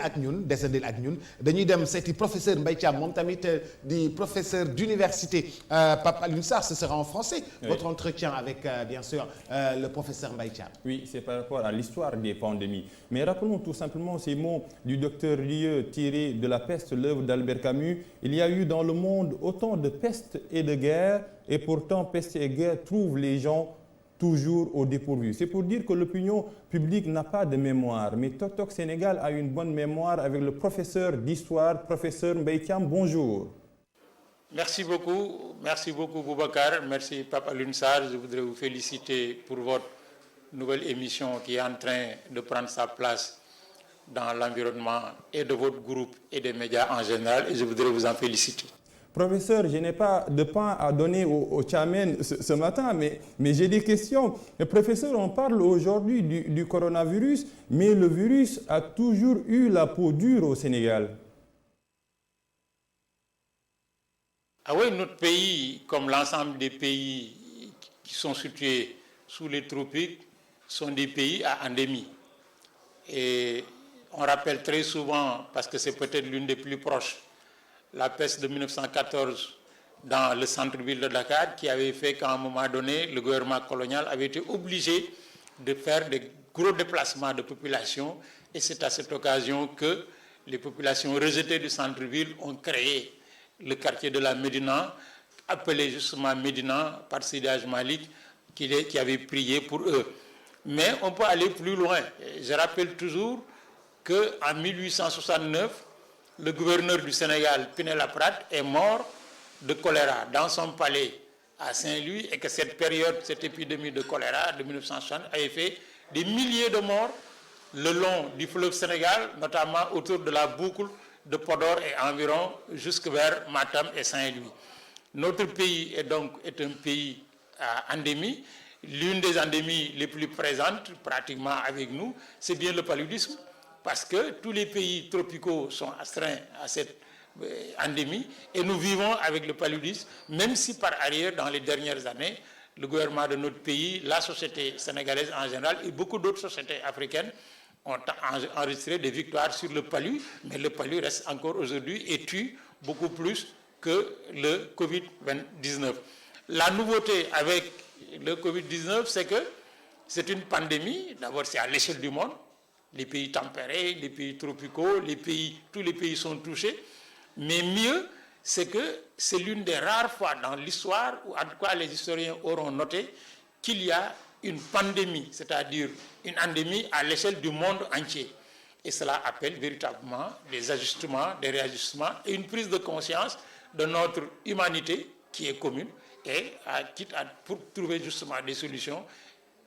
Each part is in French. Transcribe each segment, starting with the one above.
ak ñun desandil ak ñun dañuy dem seeti professeur Mbaye Thiam moom tamit di professeur d'université Pape Alioune Sarr, ce sera en français. Oui. Votre entretien avec bien sûr le professeur Mbaye Thiam. Oui, c'est par rapport à l'histoire des pandémies. Mais rappelons tout simplement ces mots du docteur Rieu tirés de La peste, l'œuvre d'Albert Camus. Il y a eu dans le monde autant de peste et de guerre, et pourtant peste et guerre trouvent les gens toujours au dépourvu. C'est pour dire que l'opinion publique n'a pas de mémoire. Mais Tok Tok Sénégal a une bonne mémoire avec le professeur d'histoire, professeur Mbaye Thiam. Bonjour. Merci beaucoup Boubacar. Merci Pape Alioune Sarr. Je voudrais vous féliciter pour votre nouvelle émission qui est en train de prendre sa place dans l'environnement et de votre groupe et des médias en général. Et je voudrais vous en féliciter. Professeur, je n'ai pas de pain à donner au Tchamen ce matin, mais j'ai des questions. Mais professeur, on parle aujourd'hui du coronavirus, mais le virus a toujours eu la peau dure au Sénégal. Ah oui, notre pays, comme l'ensemble des pays qui sont situés sous les tropiques, sont des pays à endémie. Et on rappelle très souvent, parce que c'est peut-être l'une des plus proches, la peste de 1914 dans le centre-ville de Dakar, qui avait fait qu'à un moment donné, le gouvernement colonial avait été obligé de faire des gros déplacements de population. Et c'est à cette occasion que les populations rejetées du centre-ville ont créé le quartier de la Médina, appelé justement Médina par Seydi Hadji Malick, qui avait prié pour eux. Mais on peut aller plus loin. Je rappelle toujours qu'en 1869, le gouverneur du Sénégal, Pinet-Laprade, est mort de choléra dans son palais à Saint-Louis, et que cette période, cette épidémie de choléra de 1960 avait fait des milliers de morts le long du fleuve Sénégal, notamment autour de la boucle de Podor et environ jusque vers Matam et Saint-Louis. Notre pays est un pays à endémie. L'une des endémies les plus présentes pratiquement avec nous, c'est bien le paludisme, parce que tous les pays tropicaux sont astreints à cette endémie et nous vivons avec le paludisme, même si par ailleurs, dans les dernières années, le gouvernement de notre pays, la société sénégalaise en général et beaucoup d'autres sociétés africaines ont enregistré des victoires sur le palu, mais le palu reste encore aujourd'hui et tue beaucoup plus que le Covid-19. La nouveauté avec le Covid-19, c'est que c'est une pandémie, d'abord c'est à l'échelle du monde. Les pays tempérés, les pays tropicaux, tous les pays sont touchés. Mais mieux, c'est que c'est l'une des rares fois dans l'histoire où, en tout cas, les historiens auront noté qu'il y a une pandémie, c'est-à-dire une endémie à l'échelle du monde entier. Et cela appelle véritablement des ajustements, des réajustements et une prise de conscience de notre humanité qui est commune et pour trouver justement des solutions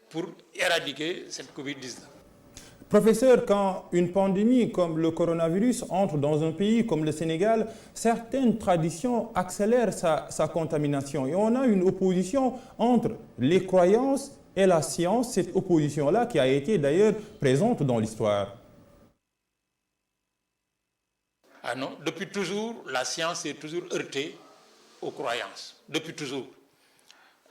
pour éradiquer cette Covid-19. Professeur, quand une pandémie comme le coronavirus entre dans un pays comme le Sénégal, certaines traditions accélèrent sa contamination. Et on a une opposition entre les croyances et la science, cette opposition-là qui a été d'ailleurs présente dans l'histoire. Ah non, depuis toujours, la science est toujours heurtée aux croyances. Depuis toujours.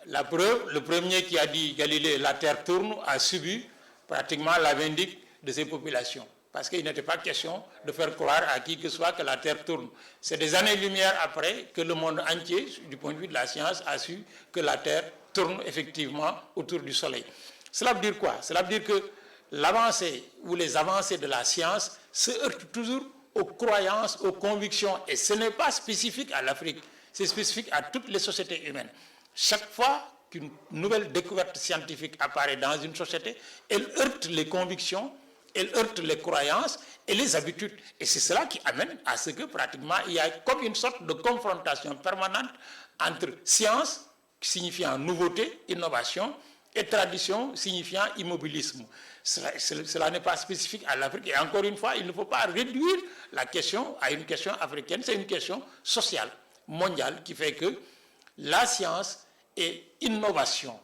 La preuve, le premier qui a dit Galilée, la Terre tourne, a subi pratiquement la vindicte de ces populations. Parce qu'il n'était pas question de faire croire à qui que ce soit que la Terre tourne. C'est des années-lumière après que le monde entier, du point de vue de la science, a su que la Terre tourne effectivement autour du Soleil. Cela veut dire quoi? Cela veut dire que l'avancée ou les avancées de la science se heurtent toujours aux croyances, aux convictions. Et ce n'est pas spécifique à l'Afrique, c'est spécifique à toutes les sociétés humaines. Chaque fois qu'une nouvelle découverte scientifique apparaît dans une société, elle heurte les convictions, elle heurte les croyances et les habitudes. Et c'est cela qui amène à ce que pratiquement il y a comme une sorte de confrontation permanente entre science, signifiant nouveauté, innovation, et tradition, signifiant immobilisme. Cela n'est pas spécifique à l'Afrique. Et encore une fois, il ne faut pas réduire la question à une question africaine. C'est une question sociale, mondiale, qui fait que la science est innovation.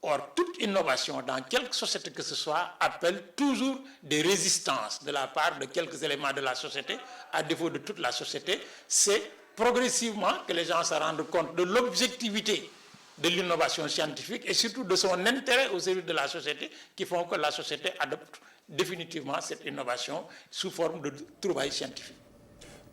Or, toute innovation dans quelque société que ce soit appelle toujours des résistances de la part de quelques éléments de la société, à défaut de toute la société. C'est progressivement que les gens se rendent compte de l'objectivité de l'innovation scientifique et surtout de son intérêt au service de la société qui font que la société adopte définitivement cette innovation sous forme de trouvailles scientifiques.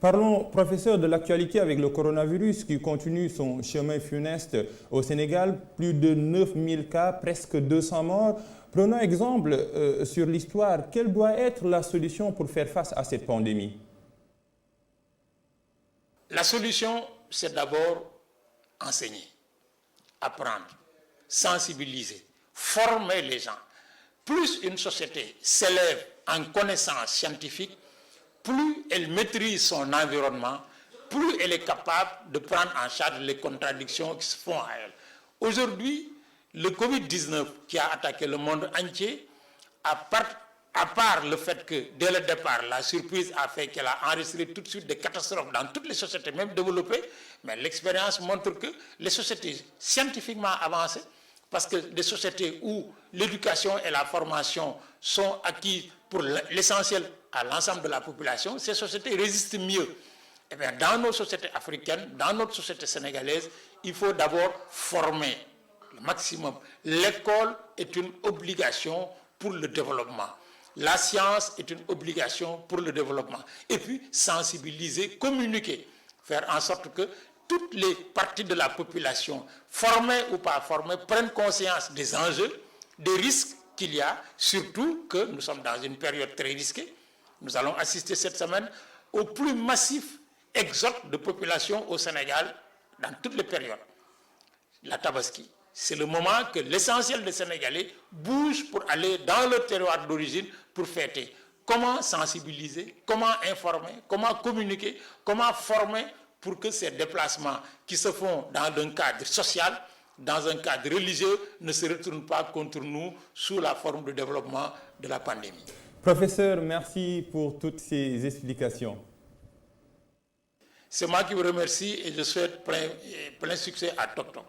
Parlons, professeur, de l'actualité avec le coronavirus qui continue son chemin funeste au Sénégal. Plus de 9000 cas, presque 200 morts. Prenons exemple sur l'histoire. Quelle doit être la solution pour faire face à cette pandémie? La solution, c'est d'abord enseigner, apprendre, sensibiliser, former les gens. Plus une société s'élève en connaissances scientifiques, plus elle maîtrise son environnement, plus elle est capable de prendre en charge les contradictions qui se font à elle. Aujourd'hui, le Covid-19 qui a attaqué le monde entier, à part le fait que dès le départ, la surprise a fait qu'elle a enregistré tout de suite des catastrophes dans toutes les sociétés, même développées, mais l'expérience montre que les sociétés scientifiquement avancées, parce que des sociétés où l'éducation et la formation sont acquises pour l'essentiel à l'ensemble de la population, ces sociétés résistent mieux. Eh bien, dans nos sociétés africaines, dans notre société sénégalaise, il faut d'abord former le maximum. L'école est une obligation pour le développement. La science est une obligation pour le développement. Et puis, sensibiliser, communiquer, faire en sorte que toutes les parties de la population, formées ou pas formées, prennent conscience des enjeux, des risques qu'il y a, surtout que nous sommes dans une période très risquée. Nous allons assister cette semaine au plus massif exode de population au Sénégal dans toutes les périodes. La Tabaski, c'est le moment que l'essentiel des Sénégalais bougent pour aller dans leur terroir d'origine pour fêter. Comment sensibiliser, comment informer, comment communiquer, comment former pour que ces déplacements qui se font dans un cadre social, dans un cadre religieux, ne se retournent pas contre nous sous la forme de développement de la pandémie. Professeur, merci pour toutes ces explications. C'est moi qui vous remercie et je souhaite plein succès à Tok Tok.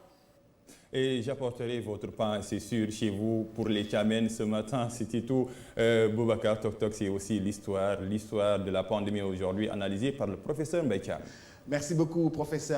Et j'apporterai votre pain, c'est sûr, chez vous pour les Tchamènes ce matin. C'était tout. Boubacar Tok Tok, c'est aussi l'histoire de la pandémie aujourd'hui analysée par le professeur Mbaye Thiam. Merci beaucoup, professeur.